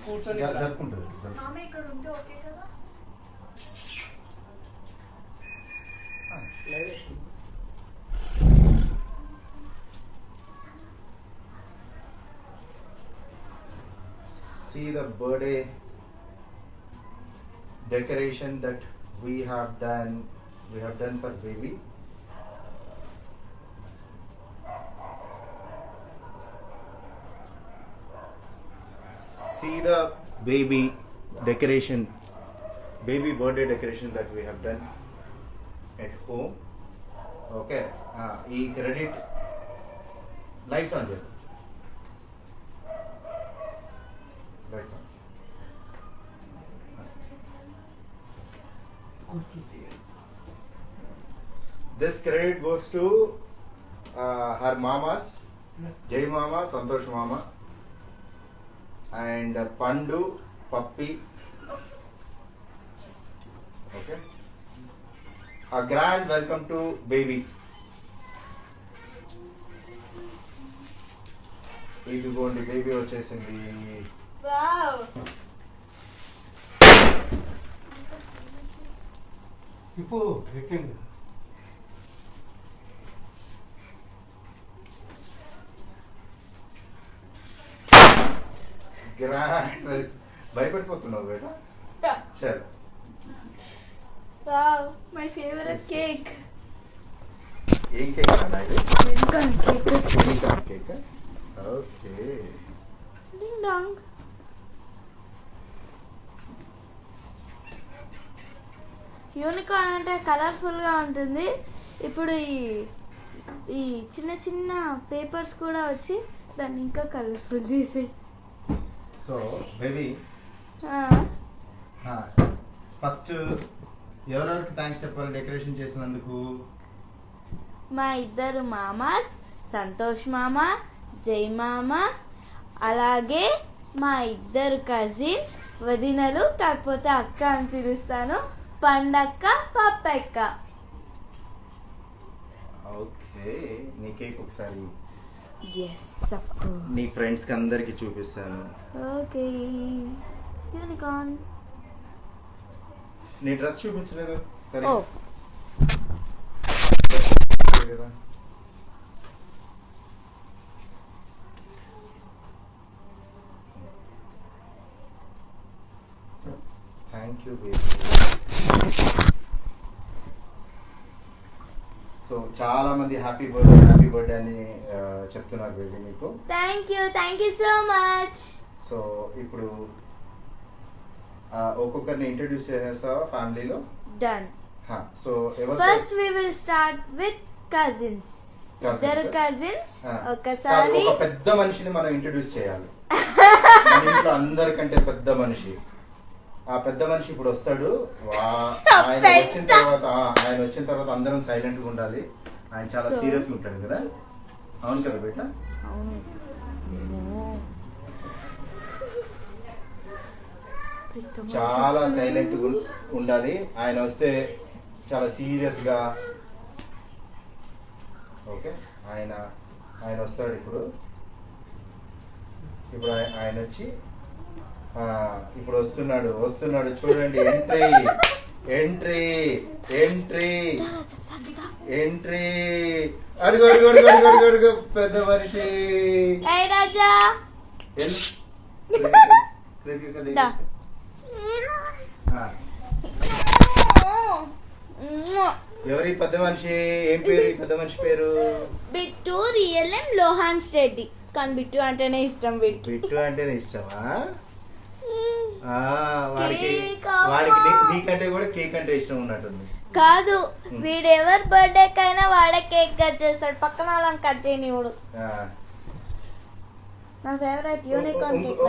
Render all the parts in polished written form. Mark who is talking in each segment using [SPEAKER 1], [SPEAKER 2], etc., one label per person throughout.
[SPEAKER 1] కూర్చొని
[SPEAKER 2] జరుపుకుంటుంది.
[SPEAKER 3] ఆమె ఇక్కడ ఉంటే ఓకే కదా.
[SPEAKER 2] See the birthday decoration that we have done for baby. See the baby decoration, baby birthday decoration that we have done at home. Okay, e credit lights on there. Lights on. This credit goes to her mamas, Jai Mama, Santosh Mama, and Pandu, Pappi. Okay. A grand welcome to baby. ఇదిగోండి baby వచ్చేసింది.
[SPEAKER 3] Wow.
[SPEAKER 1] ఇప్పుడు ఎక్కింది.
[SPEAKER 2] Grand భయపడిపోతున్నావు బేట. చల్.
[SPEAKER 3] Wow, my favourite cake.
[SPEAKER 2] ఏం cake అన్నా ఇది?
[SPEAKER 3] Unicorn cake.
[SPEAKER 2] Unicorn cake. Okay.
[SPEAKER 3] Ding dong. Unicorn అంటే కలర్ఫుల్ గా ఉంటుంది. ఇప్పుడు ఈ చిన్న చిన్న పేపర్స్ కూడా వచ్చి దాన్ని ఇంకా కలర్ఫుల్ చేసాయి.
[SPEAKER 2] సో బేబీ ఫస్ట్ ఎవరెవరికి థ్యాంక్స్ చెప్పాలి డెకరేషన్ చేసినందుకు?
[SPEAKER 3] మా ఇద్దరు మామాస్, సంతోష్ మామ, జై మామ, అలాగే మా ఇద్దరు కజిన్స్, వదినలు, కాకపోతే అక్క అని పిలుస్తాను, పండక్క, పప్పక్క.
[SPEAKER 2] ఓకే, నీ కేక్ ఒకసారి
[SPEAKER 3] ఎస్ ఆఫ్ కోర్స్.
[SPEAKER 2] నీ ఫ్రెండ్స్ కి అందరికి చూపిస్తాను.
[SPEAKER 3] Okay, unicorn.
[SPEAKER 2] నీ డ్రెస్ చూపించలేదు సరే
[SPEAKER 3] ఓ
[SPEAKER 2] కదా. Thank you baby. సో చాలా మంది హ్యాపీ బర్త్డే అని చెప్తున్నారు బేబీ మీకు.
[SPEAKER 3] Thank you so much.
[SPEAKER 2] So ఇప్పుడు ఒక్కొక్కరిని ఇంట్రడ్యూస్ చేసేస్తావా ఫ్యామిలీలో?
[SPEAKER 3] డన్.
[SPEAKER 2] సో ఎవరు
[SPEAKER 3] first we will start with cousins. ఇద్దరు కజిన్స్ ఒకసారి
[SPEAKER 2] ఒక పెద్ద మనిషిని మనం ఇంట్రడ్యూస్ చేయాలి. మన ఇంట్లో అందరికంటే పెద్ద మనిషి. ఆ పెద్ద మనిషి ఇప్పుడు వస్తాడు. ఆయన వచ్చిన తర్వాత అందరం సైలెంట్ గా ఉండాలి. ఆయన చాలా సీరియస్ గా ఉంటాడు కదా. అవును కదా బేట?
[SPEAKER 3] అవును.
[SPEAKER 2] చాలా సైలెంట్ గా ఉండాలి. ఆయన వస్తే చాలా సీరియస్ గా. ఓకే, ఆయన వస్తాడు ఇప్పుడు. ఆయన వచ్చి ఇప్పుడు వస్తున్నాడు చూడండి. ఎంట్రీ అడుగు పెద్ద మనిషి.
[SPEAKER 3] రాజా
[SPEAKER 2] ఎవరి పెద్ద మనిషి? ఏం పేరు ఈ పెద్ద మనిషి పేరు?
[SPEAKER 3] బిట్టు. రియల్ నేమ్ లోహాన్ రెడ్డి, కానీ బిట్టు అంటేనే ఇష్టం.
[SPEAKER 2] బిట్టు అంటేనే ఇష్టమా? వాడికి నీకంటే కూడా కేక్ అంటే ఇష్టం ఉన్నట్టుంది.
[SPEAKER 3] కాదు, వీడెవరి బర్త్డే కైనా వాడే కేక్ కట్ చేస్తాడు, పక్కన వాళ్ళని కట్ చేయనివాడు. నా ఫేవరెట్ యూనికార్న్ కేక్.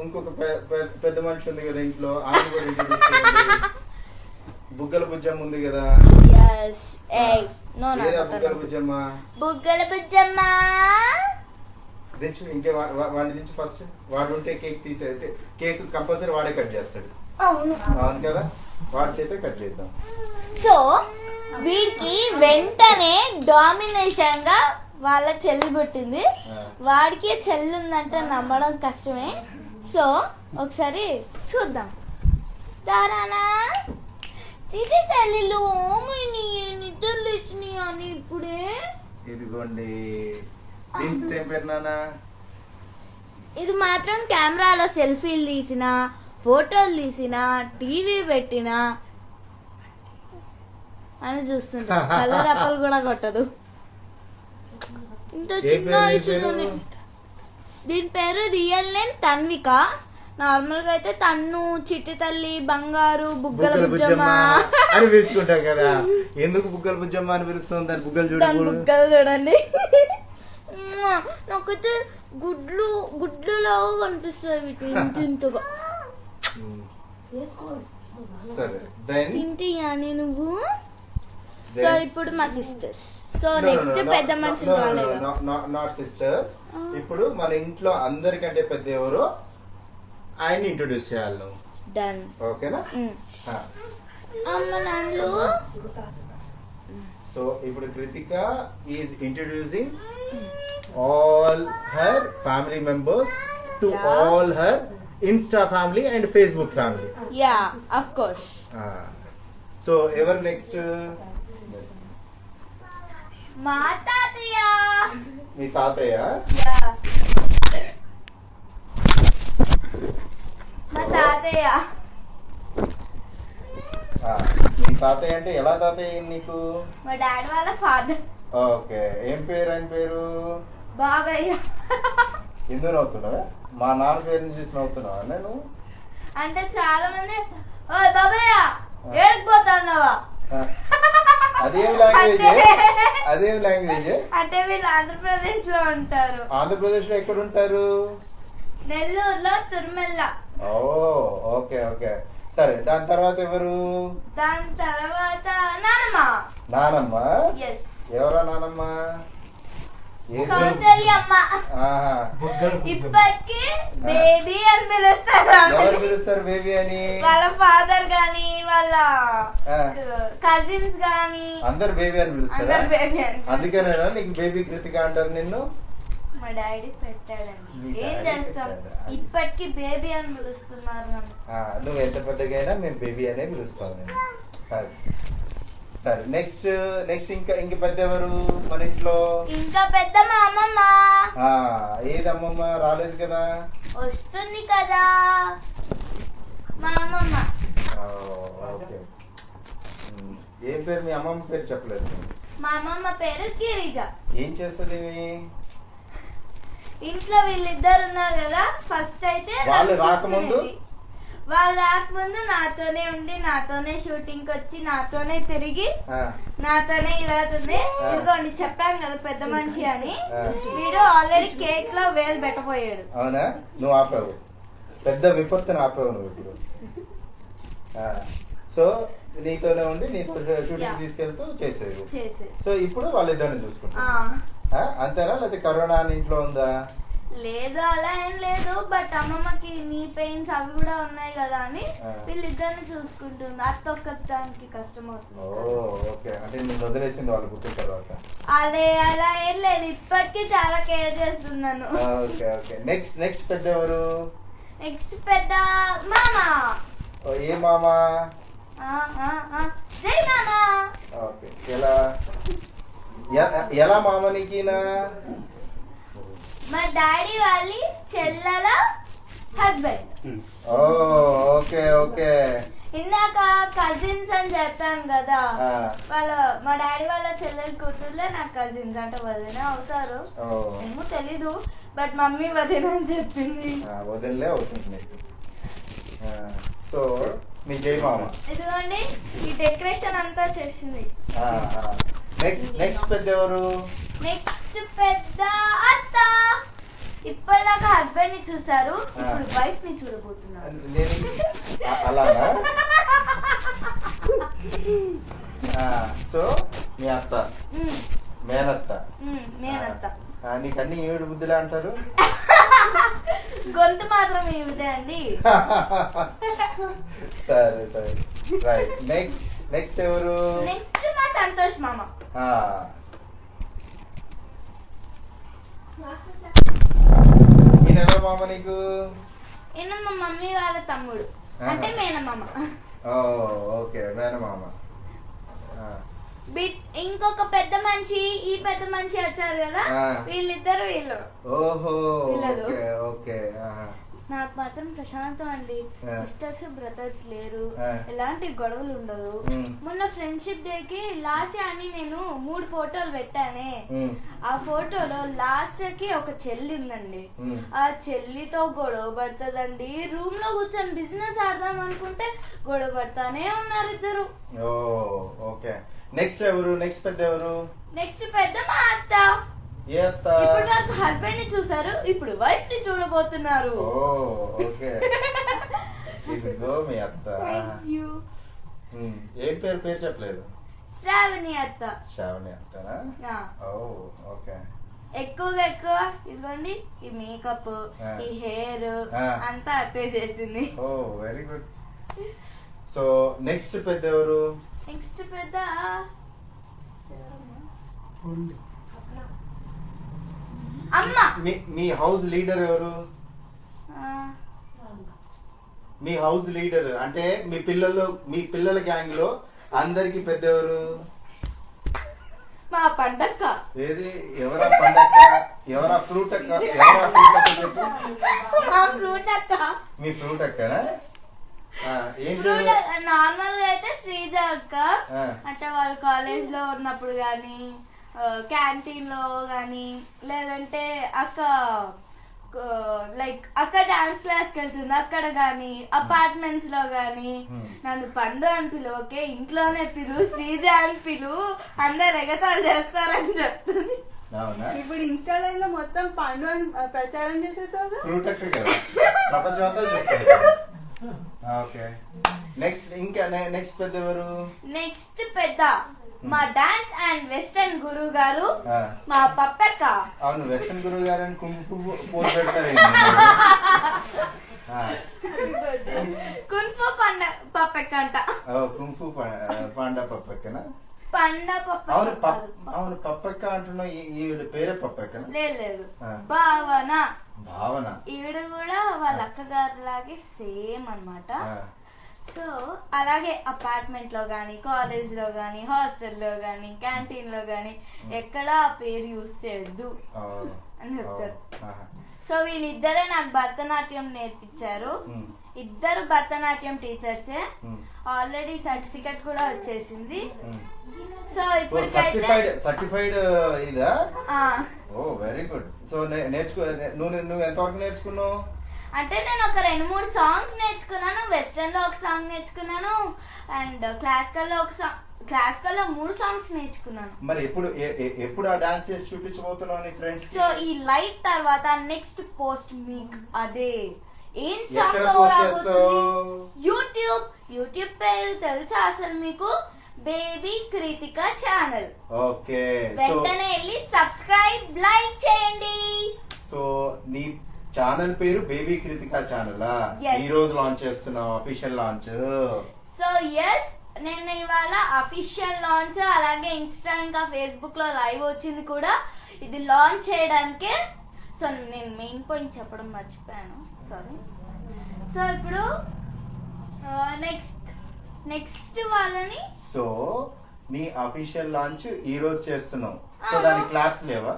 [SPEAKER 2] ఇంకొక పెద్ద మనిషి ఉంది కదా ఇంట్లో, ఆమె కూడా ఇంట్రడ్యూస్ చేయండి. బుగ్గల బుజ్జమ్మ ఉంది కదా. బుగ్గల బుజ్జమ్మ. దించు, ఇంకే వాడిని దించు ఫస్ట్. వాడు ఉంటే కేక్ తీసేది. కేక్ కంపల్సరీ వాడే కట్ చేస్తాడు. అవును కదా, వాడి చేతే కట్ చేద్దాం.
[SPEAKER 3] సో వీడికి వెంటనే డామినేషన్ గా వాళ్ళ చెల్లి పుట్టింది. వాడికి చెల్లి ఉందంటే నమ్మడం కష్టమే. సో ఒకసారి చూద్దాం. దారానా చిటి తల్లిలో నిద్రలు ఇచ్చినాయి అని ఇప్పుడే.
[SPEAKER 2] ఇదిగోండి దీనికి ఏం పేరు నాన్న?
[SPEAKER 3] ఇది మాత్రం కెమెరాలో సెల్ఫీలు తీసిన, ఫోటోలు తీసిన, టీవీ పెట్టిన అని చూస్తుంటా. కలర్ అప్పలు కూడా కొట్టదు. ఇంత చిన్న వయసులోనే. దీని పేరు రియల్ నేమ్ తన్విక. నార్మల్ గా అయితే తన్ను, చిట్టి తల్లి, బంగారు, బుగ్గల బుజ్జమ్మ
[SPEAKER 2] అని పిలుచుకుంటాం కదా. ఎందుకు బుగ్గల బుజ్జమ్మ అని పిలుస్తుంది? దాని బుగ్గలు
[SPEAKER 3] దాని
[SPEAKER 2] చూడు.
[SPEAKER 3] బుగ్గలు చూడండి. నాకైతే గుడ్లులో కనిపిస్తాయి వీటి ఇంతగా.
[SPEAKER 2] సరే దెన్
[SPEAKER 3] తింటియాని నువ్వు. సో ఇప్పుడు మా సిస్టర్స్. సో నెక్స్ట్ పెద్ద మనుషులు రాలేదు.
[SPEAKER 2] Not sisters. ఇప్పుడు మన ఇంట్లో అందరికంటే పెద్ద ఎవరో ఆయన ఇంట్రొడ్యూస్ చేయాలి నువ్వు.
[SPEAKER 3] డన్.
[SPEAKER 2] ఓకేనా?
[SPEAKER 3] అమ్మ నాన్నలు.
[SPEAKER 2] సో ఇప్పుడు Krittika is introducing all her family members to all her Insta family and Facebook family.
[SPEAKER 3] Yeah of course.
[SPEAKER 2] So ఎవరు నెక్స్ట్?
[SPEAKER 3] మా తాతయ్య.
[SPEAKER 2] మీ తాతయ్య?
[SPEAKER 3] యా మా తాతయ్య.
[SPEAKER 2] మీ తాతయ్య అంటే ఎలా తాతయ్య నీకు?
[SPEAKER 3] మా డాడీ వాళ్ళ ఫాదర్.
[SPEAKER 2] ఓకే. ఏం పేరు ఆయన పేరు?
[SPEAKER 3] బాబయ్య.
[SPEAKER 2] ఎందుకు నవ్వుతున్నావా? మా నాన్న పేరుని చూసి నవ్వుతున్నావా నేను?
[SPEAKER 3] అంటే చాలా మంది ఓయ్ బాబయ్య ఏడికి పోతున్నావా?
[SPEAKER 2] అదేం లాంగ్వేజ్? అదేం లాంగ్వేజ్?
[SPEAKER 3] అంటే వీళ్ళు ఆంధ్రప్రదేశ్ లో ఉంటారు.
[SPEAKER 2] ఆంధ్రప్రదేశ్ లో ఎక్కడ ఉంటారు?
[SPEAKER 3] నెల్లూరులో తుర్మెల్ల.
[SPEAKER 2] ఓ ఓకే ఓకే. సరే దాని తర్వాత ఎవరు?
[SPEAKER 3] దాని తర్వాత నానమ్మ.
[SPEAKER 2] నానమ్మ?
[SPEAKER 3] ఎస్.
[SPEAKER 2] ఎవరా నానమ్మ?
[SPEAKER 3] కౌసల్యమ్మ. ఇప్పటికి బేబీ అని పిలుస్తారు.
[SPEAKER 2] ఎవరు పిలుస్తారు బేబీ అని?
[SPEAKER 3] వాళ్ళ ఫాదర్ గాని వాళ్ళ కజిన్స్ గాని
[SPEAKER 2] అందరు బేబీ అని పిలుస్తారా?
[SPEAKER 3] అందరు బేబీ అని.
[SPEAKER 2] అందుకేనా నీకు బేబీ కృతిక అంటారు నిన్ను?
[SPEAKER 3] మా డాడీ పెట్టాడండి.
[SPEAKER 2] మీ
[SPEAKER 3] ఏం
[SPEAKER 2] డాడీ
[SPEAKER 3] చేస్తాం,
[SPEAKER 2] పెట్టాడా?
[SPEAKER 3] ఇప్పటికి బేబీ అని పిలుస్తున్నారు నన్ను.
[SPEAKER 2] నువ్వు ఎంత పెద్దగా అయినా మేము బేబీ అనే పిలుస్తాం నేను. సరే నెక్స్ట్ నెక్స్ట్ ఇంకా పెద్ద ఎవరు మన ఇంట్లో?
[SPEAKER 3] ఇంకా పెద్ద మా అమ్మమ్మ.
[SPEAKER 2] ఏది అమ్మమ్మ రాలేదు కదా?
[SPEAKER 3] వస్తుంది కదా మా అమ్మమ్మ.
[SPEAKER 2] ఓకే. ఏం పేరు మీ అమ్మమ్మ పేరు చెప్పలేదు?
[SPEAKER 3] మా అమ్మమ్మ పేరు గిరిజ.
[SPEAKER 2] ఏం చేస్తుంది?
[SPEAKER 3] ఇంట్లో వీళ్ళిద్దరు ఉన్నారు కదా. ఫస్ట్ అయితే
[SPEAKER 2] వాళ్ళు రాకముందు
[SPEAKER 3] నాతోనే ఉండి, నాతోనే షూటింగ్ వచ్చి, నాతోనే తిరిగి, నాతోనే ఇలా అవుతుంది. ఇదిగోండి చెప్పాను కదా పెద్ద మనిషి అని. వీడు ఆల్రెడీ కేక్ లో వేలు పెట్టబోయాడు.
[SPEAKER 2] అవునా? నువ్వు ఆపావు, పెద్ద విపత్తును ఆపావు నువ్వు ఇప్పుడు. సో నీతోనే ఉండి నీతో షూటింగ్ తీసుకెళ్తూ చేసేది. సో ఇప్పుడు వాళ్ళిద్దరిని చూసుకుంటా అంతేనా? లేకపోతే కరోనా అని ఇంట్లో ఉందా?
[SPEAKER 3] లేదు అలా ఏం లేదు. బట్ అమ్మమ్మకి నీ పెయిన్స్ అవి కూడా ఉన్నాయి కదా అని వీళ్ళిద్దరిని చూసుకుంటుంది. అత్తొక్కడానికి కష్టం అవుతుంది.
[SPEAKER 2] ఓకే. అంటే నేను వదిలేసింది వాళ్ళు పుట్టిన తర్వాత?
[SPEAKER 3] అదే అలా ఏం లేదు. ఇప్పటికీ చాలా కేర్ చేస్తున్నాను.
[SPEAKER 2] Okay okay. నెక్స్ట్ పెద్ద ఎవరు?
[SPEAKER 3] నెక్స్ట్ పెద్ద మామ.
[SPEAKER 2] ఏ మామ?
[SPEAKER 3] జై మామ.
[SPEAKER 2] ఓకే. ఎలా మామ నీకినా?
[SPEAKER 3] మా డాడీ వాళ్ళ చెల్లెల హస్బెండ్.
[SPEAKER 2] Okay okay.
[SPEAKER 3] ఇందాక కజిన్స్ అని చెప్పాను కదా. మా డాడీ వాళ్ళ చెల్లెల కూతుర్లే నాకు కజిన్స్. అంటే వదిన అవుతారు ఏమో తెలీదు. బట్ మమ్మీ వదిన అని చెప్పింది.
[SPEAKER 2] వదిలే అవుతుంది. సో మీ జై మామ.
[SPEAKER 3] ఇదిగోండి ఈ డెకరేషన్ అంతా చేసింది.
[SPEAKER 2] నెక్స్ట్ పెద్ద ఎవరు?
[SPEAKER 3] నెక్స్ట్ పెద్ద అత్త. ఇప్పటిదాకా హస్బెండ్ ని చూసారు, ఇప్పుడు వైఫ్ ని చూడబోతున్నారు.
[SPEAKER 2] అలానా? సో మీ అత్త, మేనత్త. నీకు అన్ని ఏడు బుద్ధులే అంటారు.
[SPEAKER 3] గొంతు మాత్రం ఏమిటే అండి.
[SPEAKER 2] సరే సరే రైట్. నెక్స్ట్ ఎవరు?
[SPEAKER 3] నెక్స్ట్ మా సంతోష్ మామ.
[SPEAKER 2] ఈయన మామ నీకు?
[SPEAKER 3] ఈయన మా మమ్మీ వాళ్ళ తమ్ముడు అంటే మేనమామ.
[SPEAKER 2] ఓకే మేనమామ.
[SPEAKER 3] ఇంకొక పెద్ద మనిషి ఈ పెద్ద మనిషి వచ్చారు కదా, వీళ్ళిద్దరు వీళ్ళు.
[SPEAKER 2] ఓహో ఓకే.
[SPEAKER 3] నాకు మాత్రం ప్రశాంతం అండి. సిస్టర్స్ బ్రదర్స్ లేరు, ఎలాంటి గొడవలు ఉండదు. మొన్న ఫ్రెండ్షిప్ డే కి లాస్ట్ అని నేను 3 ఫోటోలు పెట్టానే. ఆ ఫోటోలో లాస్ట్ కి ఒక చెల్లి ఉందండి. ఆ చెల్లితో గొడవ పడుతుందండి. రూమ్ లో కూర్చొని బిజినెస్ ఆడదాం అనుకుంటే గొడవ పడతానే ఉన్నారు ఇద్దరు.
[SPEAKER 2] ఓకే. నెక్స్ట్ ఎవరు? నెక్స్ట్ పెద్ద ఎవరు?
[SPEAKER 3] నెక్స్ట్ పెద్ద మా అత్త. ఇప్పుడు వరకు హస్బెండ్ ని చూసారు, ఇప్పుడు వైఫ్ ని చూడబోతున్నారు.
[SPEAKER 2] ఓకే. ఇదిగో మీ అత్త. ఏం పేరు చెప్పలేదు.
[SPEAKER 3] శ్రావణి అత్త.
[SPEAKER 2] శ్రావణి అత్తనా? ఓకే.
[SPEAKER 3] ఎక్కువ ఇదిగోండి ఈ మేకప్, ఈ హెయిర్ అంతా అత్తే చేసింది.
[SPEAKER 2] Very good. సో నెక్స్ట్ పెద్ద ఎవరు?
[SPEAKER 3] నెక్స్ట్ పెద్ద అమ్మ.
[SPEAKER 2] మీ హౌస్ లీడర్ ఎవరు? మీ హౌస్ లీడర్ అంటే మీ పిల్లల గ్యాంగ్ లో అందరికి పెద్ద ఎవరు?
[SPEAKER 3] మా పండక్క.
[SPEAKER 2] ఏది? ఎవరా పండక్క? ఎవరా ఫ్రూట్ అక్క? చెప్పు.
[SPEAKER 3] ఫ్రూట్ అక్క.
[SPEAKER 2] మీ ఫ్రూట్ అక్కనా?
[SPEAKER 3] నార్మల్ గా అయితే శ్రీజ అక్క. అంటే వాళ్ళు కాలేజ్ లో ఉన్నప్పుడు గానీ, క్యాంటీన్ లో గానీ, లేదంటే అక్క లైక్ అక్క డాన్స్ క్లాస్ కి వెళ్తుంది అక్కడ గానీ, అపార్ట్మెంట్స్ లో గానీ నన్ను పండు అని పిలువకే, ఇంట్లోనే శ్రీజ అని అందరు ఎగతాలు చేస్తారని చెప్తుంది.
[SPEAKER 4] ఇప్పుడు ఇన్స్టాగ్రామ్ లో మొత్తం పండు అని ప్రచారం చేసేసావుగా.
[SPEAKER 2] ఓకే. నెక్స్ట్ పెద్ద ఎవరు?
[SPEAKER 3] నెక్స్ట్ పెద్ద మా డాన్స్ అండ్ వెస్టర్న్ గురువు గారు, మా పప్పెక్క.
[SPEAKER 2] అవును, వెస్టర్న్ గురువు గారు అని కుంఫు పోరు పెడతారు.
[SPEAKER 3] కుంఫు పప్పెక్క అంట.
[SPEAKER 2] కుంఫు పాండా పప్పెక్కనా?
[SPEAKER 3] పండా పప్పెక్క.
[SPEAKER 2] అవును పప్పెక్క అంటున్నా. ఈవిడ పేరే పప్పెక్కనా?
[SPEAKER 3] లేదు, భావన.
[SPEAKER 2] భావన.
[SPEAKER 3] ఈవిడ కూడా వాళ్ళ అక్కగారు లాగే సేమ్ అన్నమాట. సో అలాగే అపార్ట్మెంట్ లో గానీ, కాలేజ్ లో గానీ, హాస్టల్లో గానీ, క్యాంటీన్ లో గానీ ఎక్కడ ఆ పేరు యూజ్ చేయొద్దు అని చెప్తారు. సో వీళ్ళిద్దరే నాకు భరతనాట్యం నేర్పించారు. ఇద్దరు భరతనాట్యం టీచర్సే. ఆల్రెడీ సర్టిఫికెట్ కూడా వచ్చేసింది. సో ఇప్పుడు
[SPEAKER 2] సర్టిఫైడ్ ఇదా? Very good. సో నువ్వు ఎంతవరకు నేర్చుకున్నావు?
[SPEAKER 3] అంటే నేను ఒక 2-3 సాంగ్స్ నేర్చుకున్నాను. వెస్టర్న్ లో ఒక సాంగ్ నేర్చుకున్నాను అండ్ క్లాసికల్ లో 3 సాంగ్స్ నేర్చుకున్నాను.
[SPEAKER 2] మరి ఎప్పుడు ఆ డాన్స్ చేసి చూపించబోతున్నావు నీ ఫ్రెండ్స్?
[SPEAKER 3] సో ఈ లైవ్ తర్వాత నెక్స్ట్ పోస్ట్ మీకు అదే. ఏం సాంగ్? యూట్యూబ్ పేరు తెలుసా అసలు మీకు? Baby Krittika channel.
[SPEAKER 2] ఓకే.
[SPEAKER 3] వెంటనే వెళ్ళి సబ్స్క్రైబ్, లైక్ చేయండి.
[SPEAKER 2] సో నీ ఛానల్ పేరు బేబీ కృతిక ఛానల్. ఈ రోజు లాంచ్ చేస్తున్నావు అఫీషియల్ లాంచ్.
[SPEAKER 3] సో నేను ఇవాళ అఫీషియల్ లాంచ్, అలాగే ఇన్స్టా ఇంకా ఫేస్బుక్ లో లైవ్ వచ్చింది కూడా. ఇది లాంచ్ చేయడానికే. సో నేను మెయిన్ పాయింట్ చెప్పడం మర్చిపోయాను, సారీ. సో ఇప్పుడు నెక్స్ట్ వాళ్ళని.
[SPEAKER 2] సో నీ అఫీషియల్ లాంచ్ ఈ రోజు చేస్తున్నావు. సో దానికి క్లాప్స్ లేవా?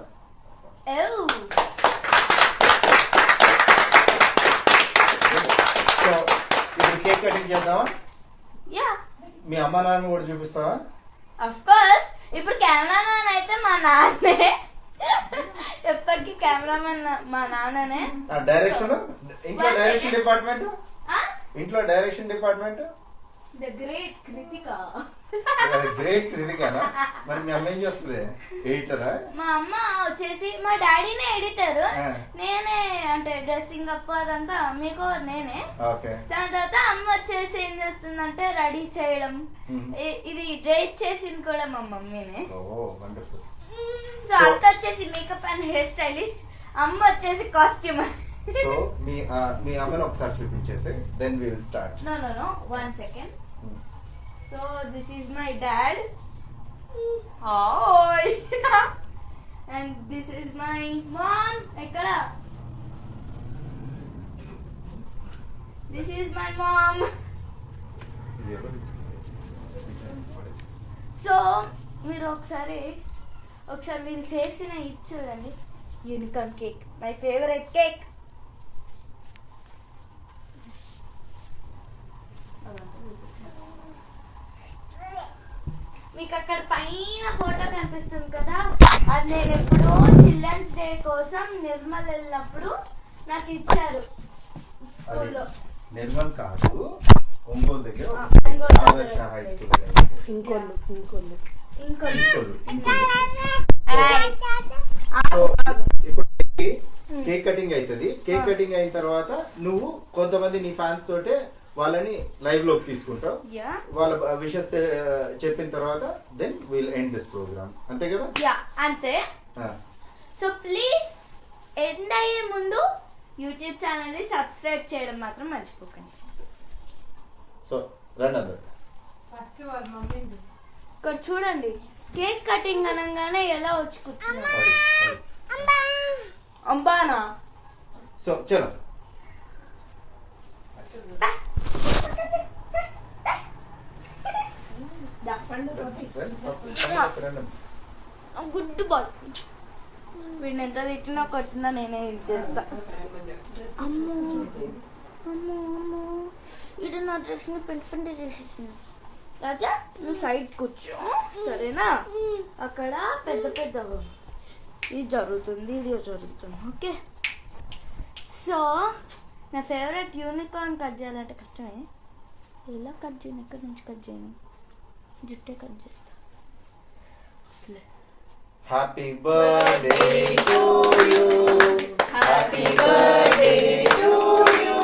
[SPEAKER 2] సో ఇప్పుడు కేక్ కటింగ్ చేద్దామా? మీ అమ్మ నాన్న కూడా చూపిస్తావా?
[SPEAKER 3] Of course. ఇప్పుడు కెమెరామ్యాన్ అయితే మా నాన్నే. ఎప్పటికీ కెమెరామ్యాన్ మా నాన్ననే.
[SPEAKER 2] ఇంట్లో direction department
[SPEAKER 3] the great Kritika.
[SPEAKER 2] Great కృతికనా? మరి మీ అమ్మ ఏం చేస్తుంది? ఎడిటరా?
[SPEAKER 3] మా అమ్మ వచ్చేసి మా డాడీనే ఎడిటర్, నేనే అంటే డ్రెస్సింగ్ అప్ అదంతా మీకు నేనే. దాని తర్వాత అమ్మ వచ్చేసి ఏం చేస్తుందంటే రెడీ చేయడం, ఇది డ్రైప్ చేసింది కూడా మా మమ్మీనే. సో అక్క వచ్చేసి మేకప్ అండ్ హెయిర్ స్టైలిస్ట్, అమ్మ వచ్చేసి కాస్ట్యూమర్.
[SPEAKER 2] సో మీ అమ్మని ఒకసారి చూపించేసి then we will start.
[SPEAKER 3] No 1 second. So this is my dad. Hi. And this is my mom. Ekkada. This is my mom. So మీరు ఒకసారి వీళ్ళు చేసిన ఇది చూడండి, unicorn cake, my favourite cake. మీకు అక్కడ పైన ఫోటో కనిపిస్తుంది కదా, అది నేను ఎప్పుడో చిల్డ్రన్స్ డే కోసం నిర్మల్ వెళ్ళినప్పుడు నాకు ఇచ్చారు స్కూల్లో.
[SPEAKER 2] నిర్మల్ కాదు, ఒంగోలు దగ్గర
[SPEAKER 3] ఒంగోలు
[SPEAKER 2] ఆదర్శ హై స్కూల్
[SPEAKER 3] ఇంకోళ్ళు
[SPEAKER 2] సో ఇప్పుడు కేక్ కటింగ్ అవుతుంది. కేక్ కటింగ్ అయిన తర్వాత నువ్వు కొంతమంది నీ ఫ్యాన్స్ తోటే వాళ్ళని లైవ్ లోకి తీసుకుంటావు. వాళ్ళ విషెస్ చెప్పిన తర్వాత then will end this program. అంతే కదా?
[SPEAKER 3] అంతే. సో ప్లీజ్ ఎండ్ అయ్యే ముందు యూట్యూబ్ ఛానల్ ని సబ్స్క్రైబ్ చేయడం మాత్రం మర్చిపోకండి.
[SPEAKER 2] సో రండి అందరు.
[SPEAKER 3] ఇక్కడ చూడండి, కేక్ కటింగ్ అనగానే ఎలా వచ్చి కూర్చున్నారు. అంబానా.
[SPEAKER 2] సో చలో.
[SPEAKER 3] Good boy. వీడిని ఎంత తిట్టినా కొట్టినా నేనే ఇది చేస్తా. అమ్మో అమ్మో అమ్మో, ఇటు నా డ్రెస్ని పెంట చేసేసింది. రాజా నువ్వు సైడ్ కూర్చో సరేనా? అక్కడ పెద్ద పెద్ద ఇది జరుగుతుంది, వీడియో జరుగుతుంది. ఓకే. సో నా ఫేవరెట్ యూనికార్న్ కట్ చేయాలంటే కష్టమే. ఎలా కట్ చేయను, ఎక్కడి నుంచి కట్ చేయను, జుట్టే కట్ చేస్తా.
[SPEAKER 2] Happy birthday to you, happy birthday to you,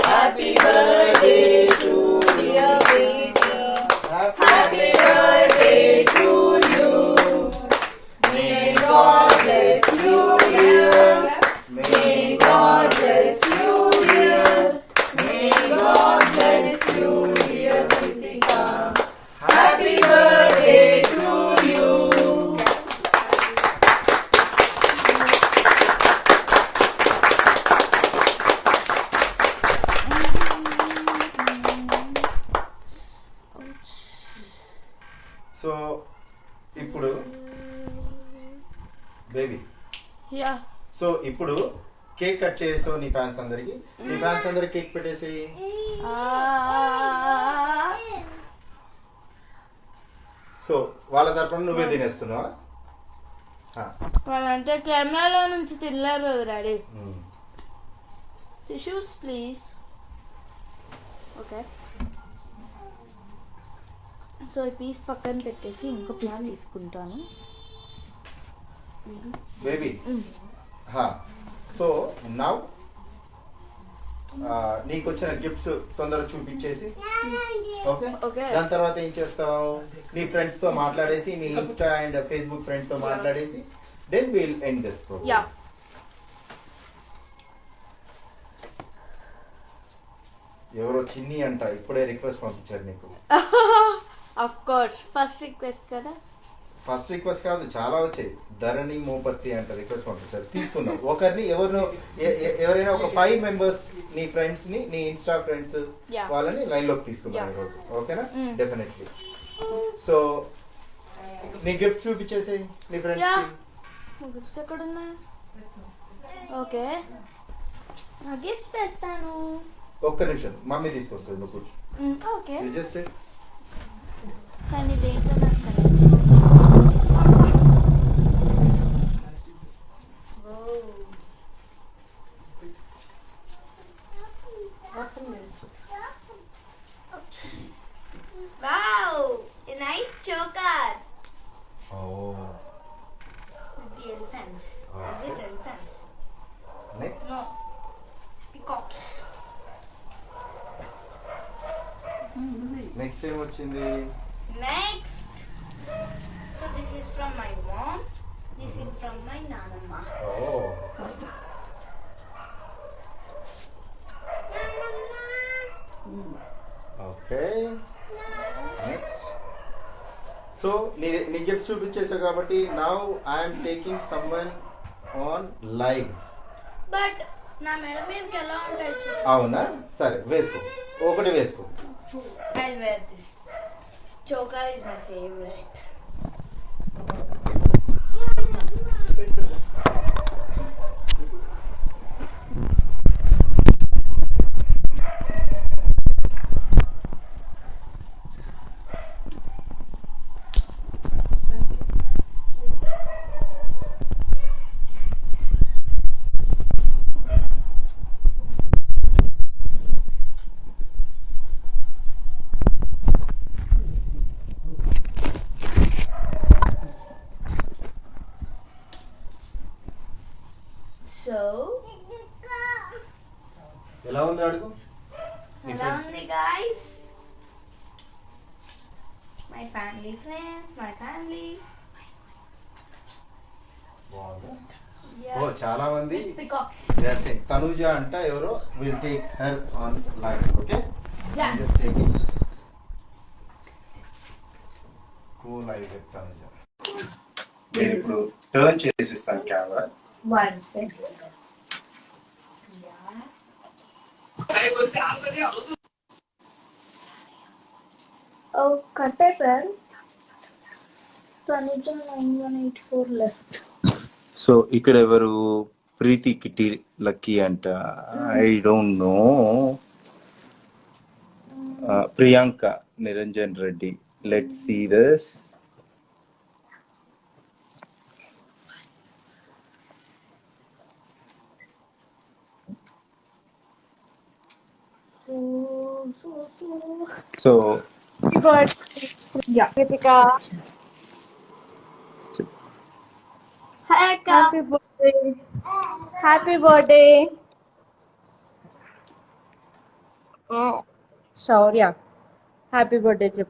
[SPEAKER 2] happy birthday to you, happy birthday to you. May God bless you dear, may God bless you dear, may God bless you dear Kritika. Happy birthday to you. So ఇప్పుడు baby, so ఇప్పుడు cake cut చేసావు నీ fans అందరికి. నీ fans అందరికి cake పెట్టేసి. So వాళ్ళ తరఫున నువ్వే తినేస్తున్నావా?
[SPEAKER 3] అంటే కెమెరాలో నుంచి తినలేరు daddy. Tissues please. Okay. So ఈ పీస్ పక్కన పెట్టేసి ఇంకో పీస్ తీసుకుంటాను.
[SPEAKER 2] బేబీ, సో నౌ నీకు వచ్చిన గిఫ్ట్స్ తొందరగా చూపించేసి. ఓకే. దాని తర్వాత ఏం చేస్తావు? నీ ఫ్రెండ్స్ తో మాట్లాడేసి, నీ ఇన్స్టా అండ్ ఫేస్బుక్ ఫ్రెండ్స్ తో మాట్లాడేసి then will end this program. ఎవరో చిన్ని అంట ఇప్పుడే రిక్వెస్ట్ పంపించారు నీకు.
[SPEAKER 3] ఆఫ్ కోర్స్ ఫస్ట్ రిక్వెస్ట్ కదా.
[SPEAKER 2] ఫస్ట్ రిక్వెస్ట్ కాదు, చాలా వచ్చాయి. ధరణి మోపత్తి అంట రిక్వెస్ట్ పంపించారు. తీసుకుందాం ఒకరిని, ఎవరైనా ఒక 5 మెంబర్స్ నీ ఫ్రెండ్స్ ని, నీ ఇన్స్టా ఫ్రెండ్స్ వాళ్ళని లైన్ లోకి తీసుకుందాం ఈరోజు. ఓకేనా? డెఫినెట్లీ. సో నీ గిఫ్ట్ చూపించేసి నీ ఫ్రెండ్స్ కి.
[SPEAKER 3] గిఫ్ట్స్ ఎక్కడున్నా? ఓకే, నా గిఫ్ట్స్ తెస్తాను.
[SPEAKER 2] ఒక్క నిమిషం, మమ్మీ తీసుకొస్తుంది, నువ్వు కూర్చో.
[SPEAKER 3] ఓకే.
[SPEAKER 2] Just SIT.
[SPEAKER 3] కానీ దేంట్లో నాకు Wow, a nice choker.
[SPEAKER 2] Oh.
[SPEAKER 3] With the elephants.
[SPEAKER 2] Oh.
[SPEAKER 3] Is it elephants?
[SPEAKER 2] Next.
[SPEAKER 3] No. Peacocks.
[SPEAKER 2] Next ఏం వచ్చింది?
[SPEAKER 3] Next. So this is from my mom. This is from my nanamma.
[SPEAKER 2] Oh. Okay. Next. So నీ gift చూపించేసావు కాబట్టి now I am taking someone on live.
[SPEAKER 3] But నా మెడ మీదకి ఎలా ఉంటాయి చూడు.
[SPEAKER 2] అవునా, సరే వేసుకో, ఒకటి వేసుకో.
[SPEAKER 3] I'll wear this. Chokar is my favorite. So,
[SPEAKER 2] ఎలా ఉంది అడుగు.
[SPEAKER 3] ఎలా ఉంది guys? My family friends, my family.
[SPEAKER 2] బాగుందా?
[SPEAKER 3] Yeah.
[SPEAKER 2] ఓ చాలా మంది
[SPEAKER 3] With peacocks.
[SPEAKER 2] తనుజ అంట ఎవరో will take her on live. Okay,
[SPEAKER 3] Yeah.
[SPEAKER 2] Just taking cool live with Tanuja. నేను ఇప్పుడు టర్న్ చేసిస్తాను camera.
[SPEAKER 3] One second. Yeah. Oh, cut paper. Tanuja 9184 left.
[SPEAKER 2] So ఇక్కడ ఎవరు? ప్రీతి కిటి లక్కీ అంట. I don't know. Priyanka Niranjan Reddy. Let's see this. So
[SPEAKER 5] Yeah, Kritika.
[SPEAKER 3] Hi, Akka.
[SPEAKER 5] Happy birthday. Happy birthday. Shaurya. Happy birthday, Chip.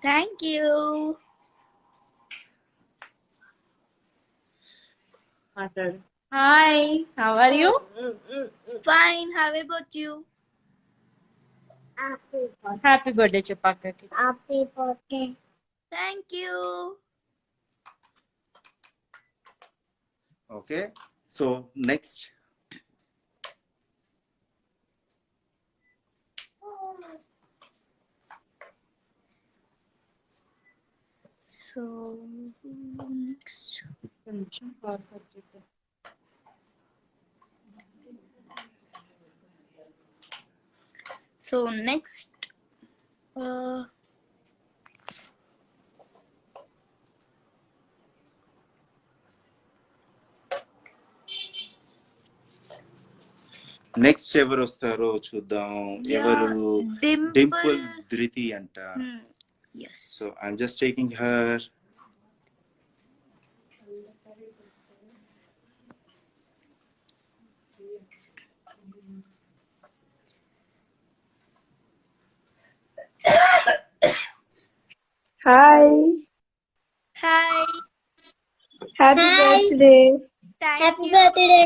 [SPEAKER 3] Thank you.
[SPEAKER 5] Hi, how are you?
[SPEAKER 3] Fine. How about you?
[SPEAKER 5] Happy birthday, Chipaka.
[SPEAKER 6] Happy birthday.
[SPEAKER 3] Thank you.
[SPEAKER 2] Okay, so next
[SPEAKER 3] So next. So next.
[SPEAKER 2] Next ఎవరు వస్తారో చూద్దాం. ఎవరు? డింపుల్ ధృతి అంట.
[SPEAKER 3] Yes.
[SPEAKER 2] So I'm just taking her.
[SPEAKER 5] Hi.
[SPEAKER 3] Hi.
[SPEAKER 5] Happy
[SPEAKER 6] Hi.
[SPEAKER 5] birthday.
[SPEAKER 3] Thank
[SPEAKER 6] Happy
[SPEAKER 3] you.
[SPEAKER 6] birthday.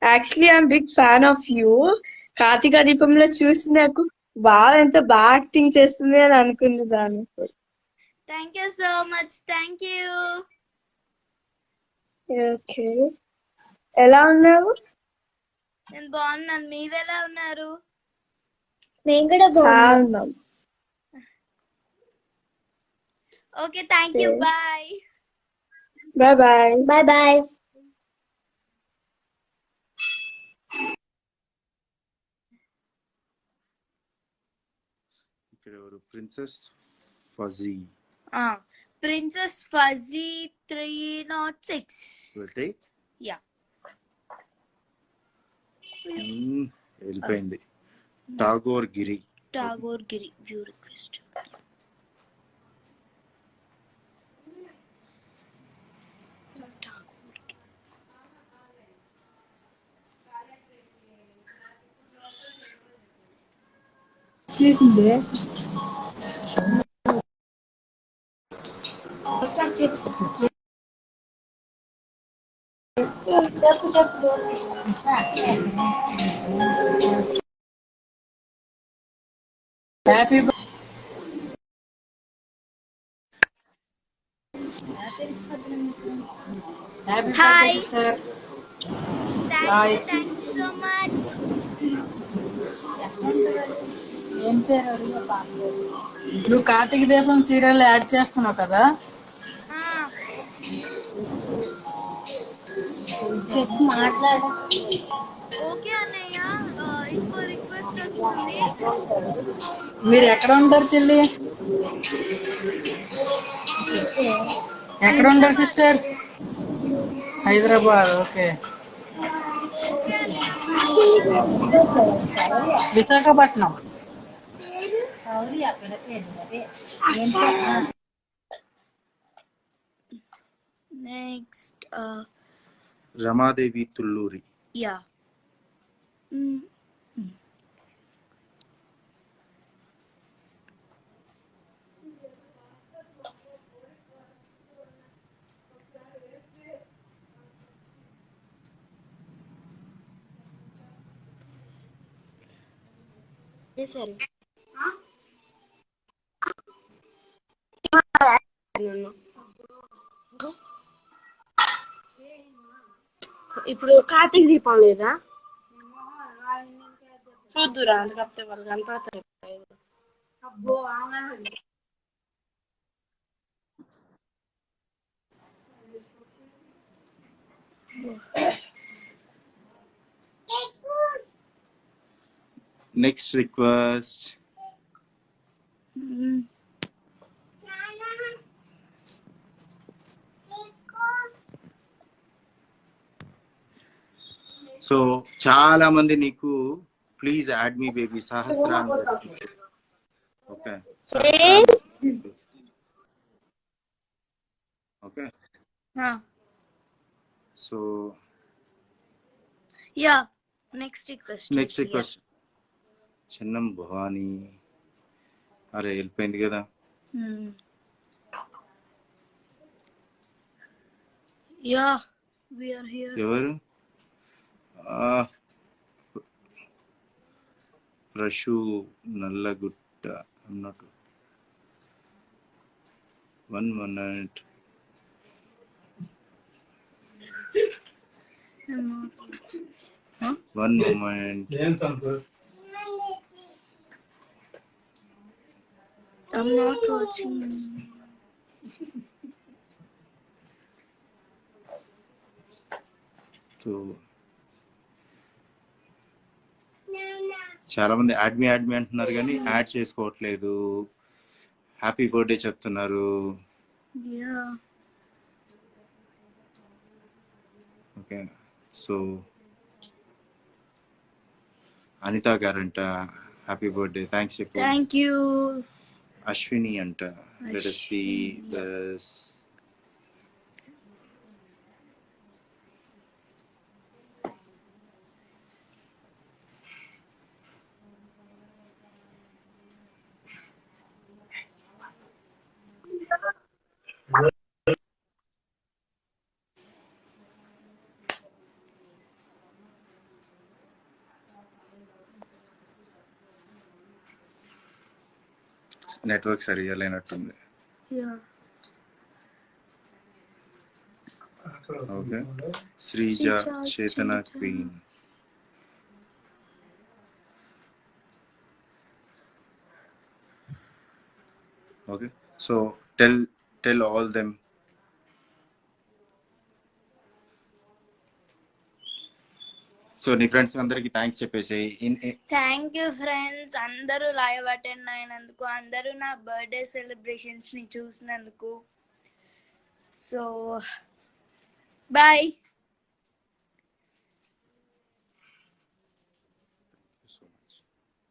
[SPEAKER 5] Actually, I'm big fan of you. కార్తీక దీపంలో చూసి నాకు బాగా ఎంత బాగా యాక్టింగ్ చేస్తుంది అని అనుకున్నాను.
[SPEAKER 3] Thank you so much. Thank you.
[SPEAKER 5] Okay, ఎలా ఉన్నావు?
[SPEAKER 3] నేను బాగున్నాను. మీరు ఎలా ఉన్నారు?
[SPEAKER 6] మేము కూడా బాగున్నాం.
[SPEAKER 5] ఉన్నాం.
[SPEAKER 3] Okay. Thank you.
[SPEAKER 5] Okay.
[SPEAKER 3] Bye.
[SPEAKER 5] Bye bye.
[SPEAKER 6] Bye bye.
[SPEAKER 2] ఇక్కడ ఎవరు? Princess Fuzzy.
[SPEAKER 3] Princess Fuzzy 306.
[SPEAKER 2] Will take.
[SPEAKER 3] Yeah.
[SPEAKER 2] వెళ్ళిపోయింది. Tagore Giri.
[SPEAKER 3] Tagore Giri. View request.
[SPEAKER 7] Happy birthday
[SPEAKER 3] hi,
[SPEAKER 7] sister.
[SPEAKER 3] Thank
[SPEAKER 7] hi.
[SPEAKER 3] You, thank you so much.
[SPEAKER 7] ఏం పేరు అడిగా పాప? నువ్వు కార్తీక దీపం serial add చేస్తున్నావు కదా? చెప్పు, మాట్లాడు.
[SPEAKER 3] ఓకే అన్నయ్య, ఇంకో రిక్వెస్ట్ వస్తుంది.
[SPEAKER 7] మీరు ఎక్కడ ఉంటారు చెల్లి? ఎక్కడ ఉంటారు
[SPEAKER 3] Hyderabad.
[SPEAKER 7] Sister? Hyderabad. Okay.
[SPEAKER 3] Okay అన్నయ్య, మాట్లాడు.
[SPEAKER 7] విశాఖపట్నం.
[SPEAKER 3] నెక్స్ట్
[SPEAKER 2] రమాదేవి తుళ్ళూరి.
[SPEAKER 3] యా.
[SPEAKER 5] సరే ఇప్పుడు కార్తీక దీపం లేదా చూద్దురా, అందుకప్పుడే వాళ్ళు కనపడతారు.
[SPEAKER 2] నెక్స్ట్ రిక్వెస్ట్ సో చాలా మంది నీకు please add me baby Sahasra అని పెట్టారు. Okay okay. So
[SPEAKER 3] ya, next request.
[SPEAKER 2] Chinnam Bhavani. అరే వెళ్ళిపోయింది కదా.
[SPEAKER 3] Ya, we are here.
[SPEAKER 2] ఎవరు? ప్రశు నల్లగుట్ట. అన్నట్టు 1 minute. One moment.
[SPEAKER 1] ఏం Santosh?
[SPEAKER 3] I'm not watching.
[SPEAKER 2] So చాలా మంది యాడ్ మీ అంటున్నారు కానీ యాడ్ చేసుకోవట్లేదు. హ్యాపీ బర్త్డే చెప్తున్నారు. ఓకే. సో అనిత గారంట హ్యాపీ బర్త్డే థ్యాంక్స్ చెప్పు.
[SPEAKER 3] Thank you.
[SPEAKER 2] అశ్విని అంట let us see this. Network సరిగా లేనట్టుంది. Okay. Sreeja Chetana queen. Okay. So tell all them. So నీ ఫ్రెండ్స్ అందరికి థ్యాంక్స్ చెప్పేసి.
[SPEAKER 3] థ్యాంక్ యూ ఫ్రెండ్స్, అందరూ లైవ్ అటెండ్ అయినందుకు, అందరూ నా బర్త్డే సెలబ్రేషన్స్ ని చూసినందుకు. So bye.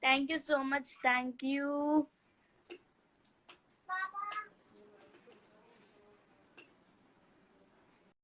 [SPEAKER 3] Thank you so much. Thank you.